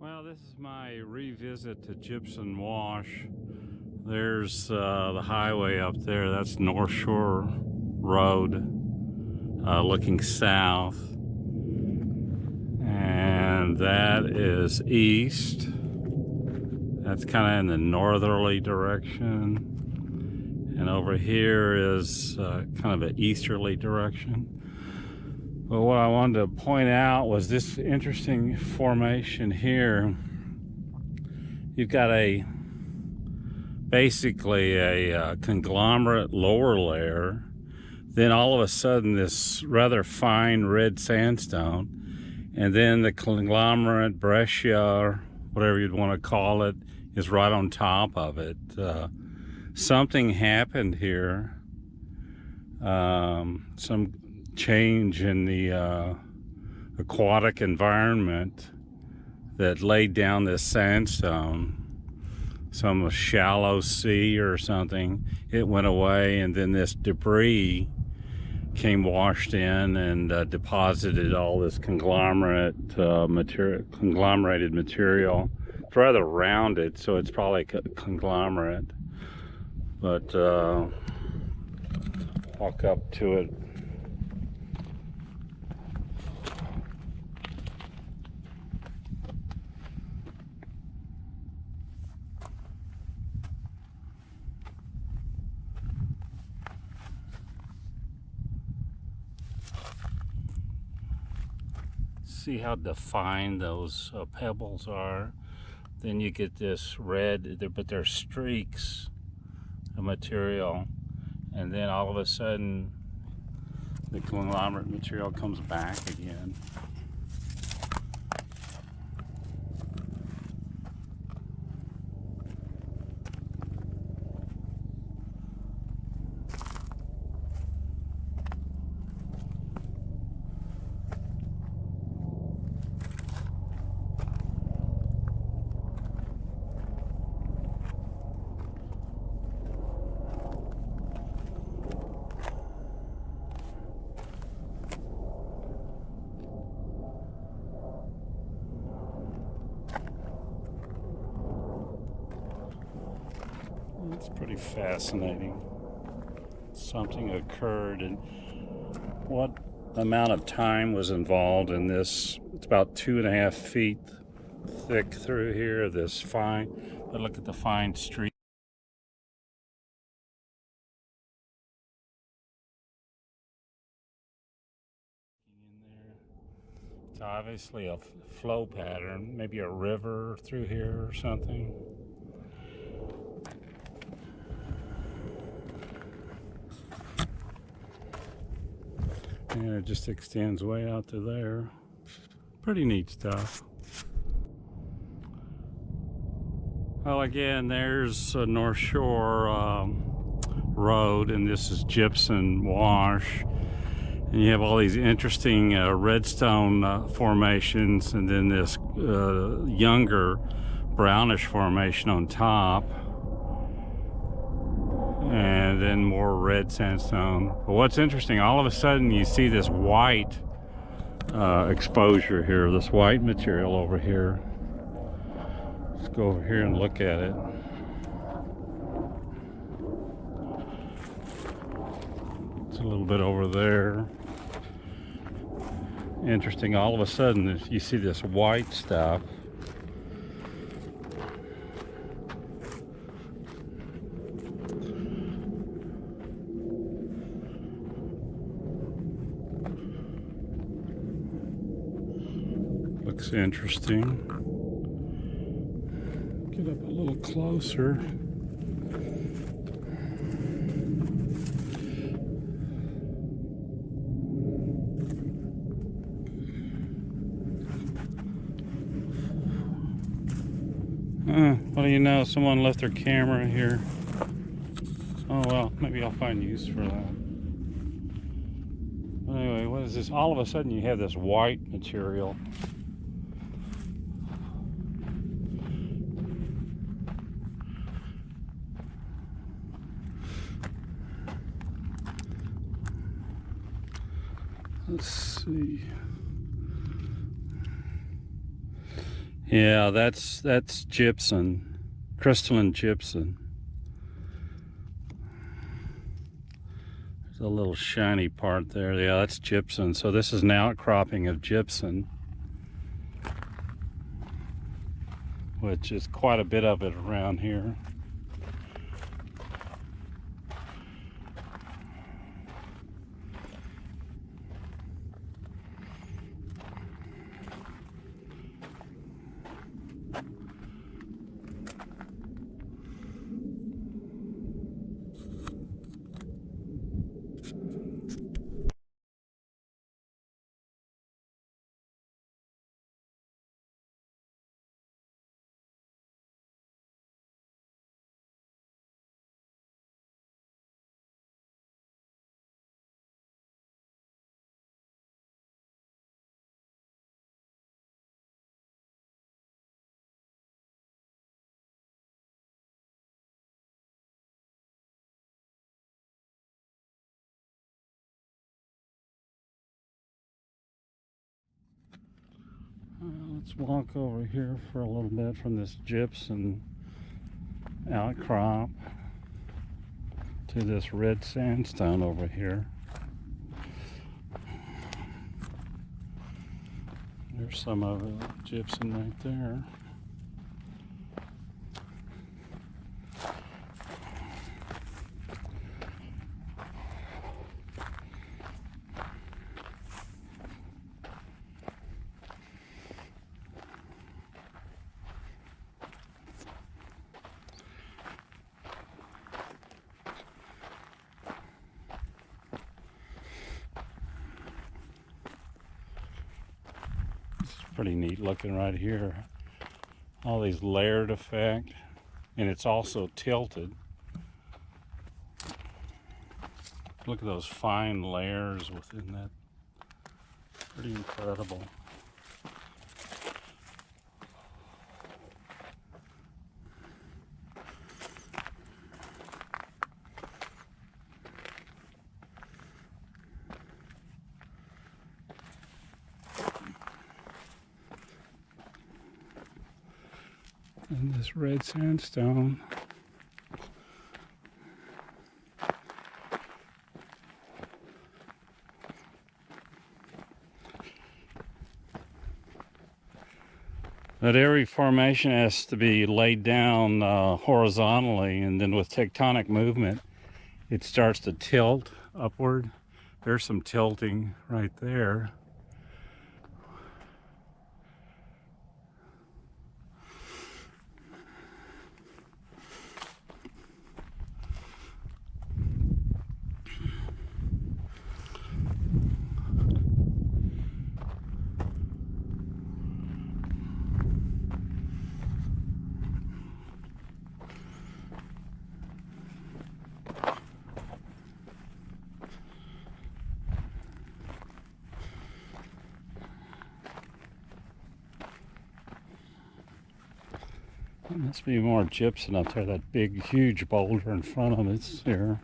Well, this is my revisit to Gypsum Wash. There's the highway up there. That's North Shore Road, looking south. And that is east. That's kind of in the northerly direction. And over here is kind of an easterly direction. But what I wanted to point out was this interesting formation here. You've got basically a conglomerate lower layer, then all of a sudden this rather fine red sandstone, and then the conglomerate breccia, whatever you'd want to call it, is right on top of it. Something happened here. Some change in the aquatic environment that laid down this sandstone. Some shallow sea or something. It went away, and then this debris came washed in and deposited all this conglomerated material. It's rather rounded, so it's probably a conglomerate. But walk up to it. See how defined those pebbles are. Then you get this red, but they're streaks of material, and then all of a sudden the conglomerate material comes back again. It's pretty fascinating. Something occurred, and what amount of time was involved in this? It's about 2.5 feet thick through here, this fine, but look at the fine streak. It's obviously a flow pattern, maybe a river through here or something. And it just extends way out to there. Pretty neat stuff. Well, again, there's North Shore Road, and this is Gypsum Wash. And you have all these interesting redstone formations, and then this younger brownish formation on top. And then more red sandstone. But what's interesting, all of a sudden you see this white exposure here, this white material over here. Let's go over here and look at it. It's a little bit over there. Interesting, all of a sudden you see this white stuff. Looks interesting. Get up a little closer. What do you know? Someone left their camera here. Oh well, maybe I'll find use for that. But anyway, what is this? All of a sudden you have this white material. Let's see. Yeah, that's gypsum, crystalline gypsum. There's a little shiny part there. Yeah, that's gypsum. So this is an outcropping of gypsum, which is quite a bit of it around here. Let's walk over here for a little bit from this gypsum outcrop to this red sandstone over here. There's some of it, gypsum right there. Pretty neat looking right here. All these layered effect, and it's also tilted. Look at those fine layers within that. Pretty incredible. And this red sandstone. But every formation has to be laid down horizontally, and then with tectonic movement, it starts to tilt upward. There's some tilting right there. There must be more gypsum up there. That big, huge boulder in front of it's here.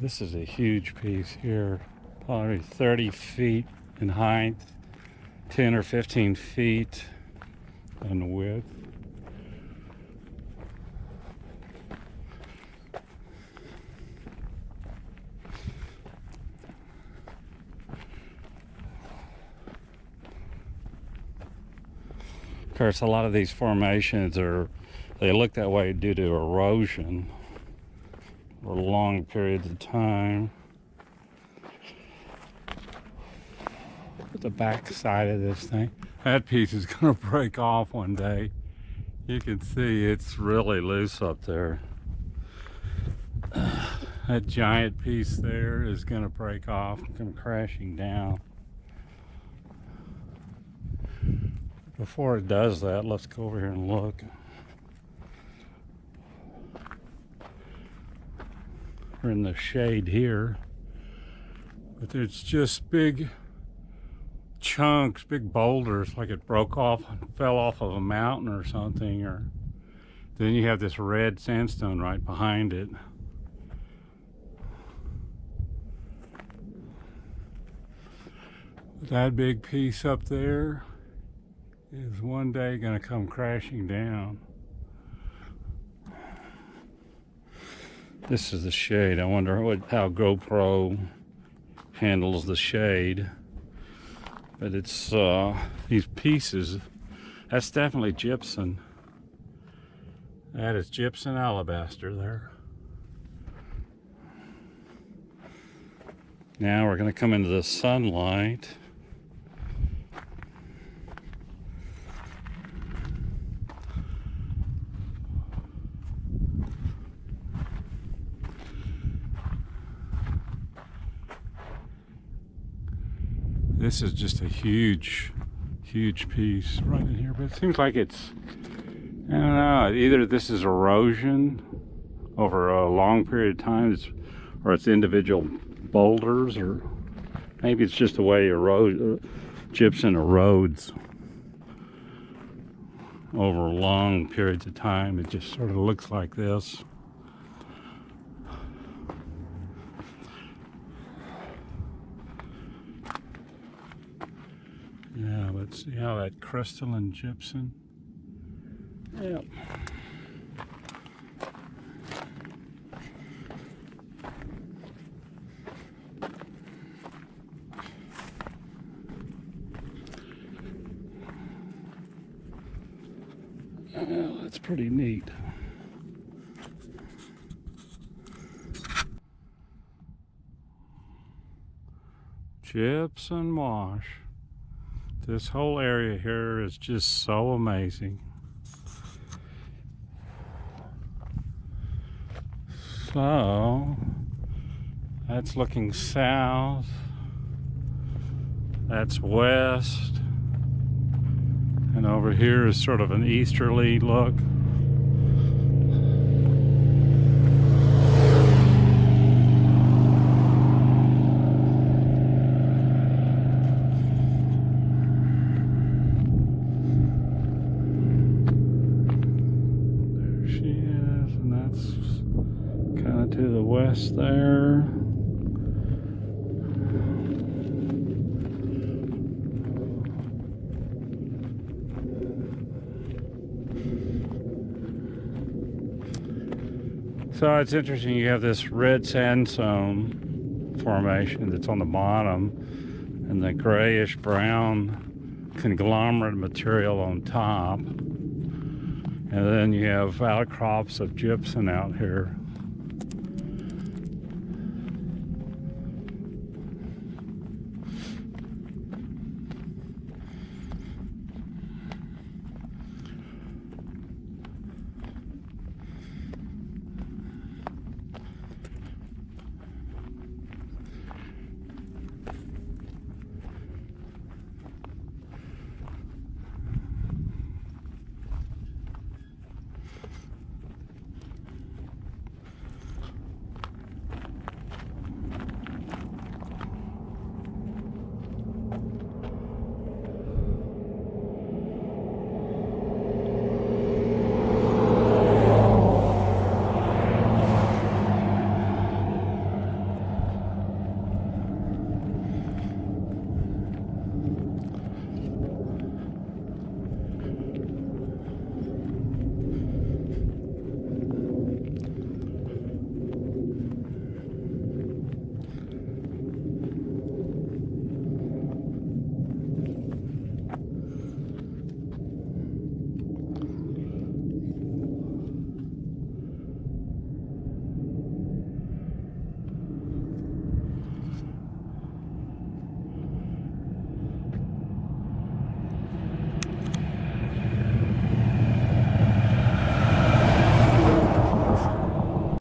This is a huge piece here, probably 30 feet in height, 10 or 15 feet in width. Of course, a lot of these formations they look that way due to erosion for long periods of time. At the back side of this thing, that piece is going to break off one day. You can see it's really loose up there. That giant piece there is going to break off and come crashing down. Before it does that, let's go over here and look. We're in the shade here, but there's just big chunks, big boulders, like it broke off and fell off of a mountain or something. Or then you have this red sandstone right behind it. That big piece up there is one day going to come crashing down. This is the shade. I wonder how GoPro handles the shade. But it's these pieces. That's definitely gypsum. That is gypsum alabaster there. Now we're going to come into the sunlight. This is just a huge piece right in here, but it seems like it's, I don't know, either this is erosion over a long period of time, or it's individual boulders, or maybe it's just the way gypsum erodes over long periods of time. It just sort of looks like this. Yeah, let's see how that crystalline gypsum. Yep. Well, that's pretty neat. Gypsum Wash. This whole area here is just so amazing. So, that's looking south. That's west. And over here is sort of an easterly look. To the west there. So it's interesting, you have this red sandstone formation that's on the bottom and the grayish brown conglomerate material on top. And then you have outcrops of gypsum out here.